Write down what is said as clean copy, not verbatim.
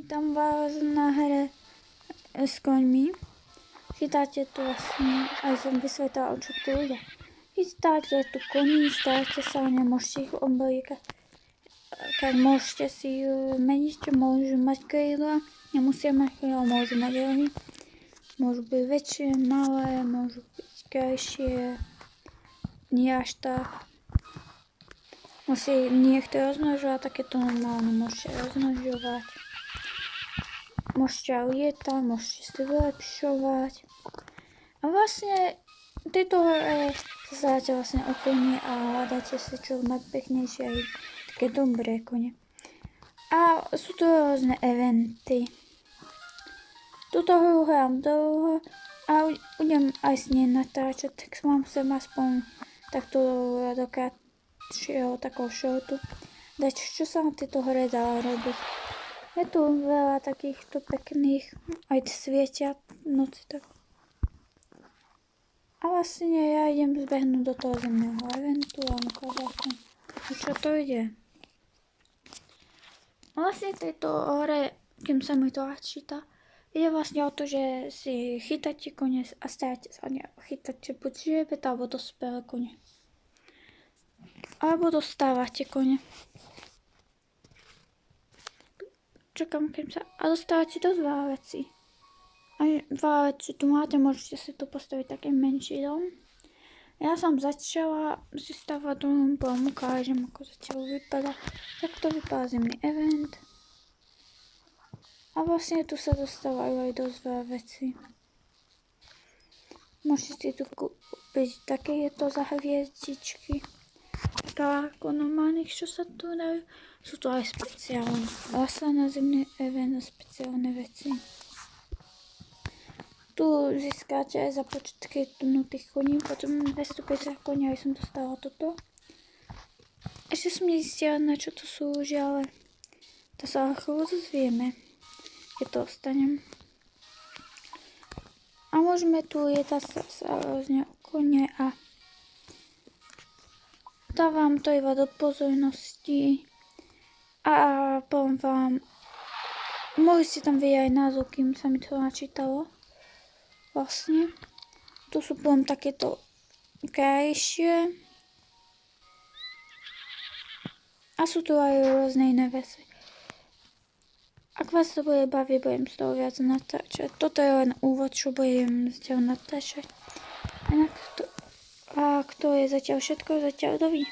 tam vás na hre s koňmi. Chytáte tu vlastne, aj som vysvetlila, čo tu ide. Chytáte tu koní, starajte sa, nemôžete ich oblíkať. Keď môžete si meniť, môžu mať krídla, nemusia mať krídla, môžu mať rohy. Môžu byť väčšie, malé, môžu byť krajšie, nie až tak. Musí niekto rozmnožovať, takéto normálne môžete rozmnožovať. Môžete lietať, môžete si vylepšovať. A vlastne v tejto hre sa staráte vlastne o kone a hľadáte si čo najpeknejšie aj také dobré kone. A sú to rôzne eventy. Túto hru hrám dlho a budem aj s nej natáčať, tak mám sem aspoň takto do krátšieho takého shortu dať, čo sa na tejto hre dá robiť. Je tu veľa takýchto pekných, aj svietia v noci tak. A vlastne ja idem zbehnúť do toho zemného eventu a ukázať, čo to ide. Vlastne v tejto hre, kým sa mi to číta, ide vlastne o to, že si chytáte kone a staráte sa o ne. Chytáte buď žrebet alebo dospelé kone. Alebo dostávate kone. Čakám, kým sa... A dostávate dosť veľa vecí. A veľa vecí tu máte, môžete si tu postaviť taký menší dom. Ja som začala si stavať dom, potom ukážem, ako zatiaľ vypadá. Tak to vypadá zimný event. A vlastne tu sa dostávajú aj dosť veľa vecí. Môžete si tu kúpiť takéto za hviezdičky. Tak, normálnych, čo sa tu dajú. Sú to aj špeciálne. Vlastne na zimný event a špeciálne veci. Tu získáte aj za počet chytnutých koní, potom 250 koní, aj som dostala toto. Ešte som nezistila, na čo to slúži, ale to sa chvíľu dozvieme, keď to ostanem. A môžeme tu lietať sa rôzne o kone a dávam to iba do pozornosti a poviem vám, mohli ste tam vidieť aj názov, kým sa mi to načítalo. Vlastne. Tu sú potom takéto krajšie. A sú tu aj rôzne iné veci. Ak vás to bude baviť, budem z toho viac natáčať. Toto je len úvod, čo budem zatiaľ natáčať. A to je zatiaľ všetko, zatiaľ dovidenia.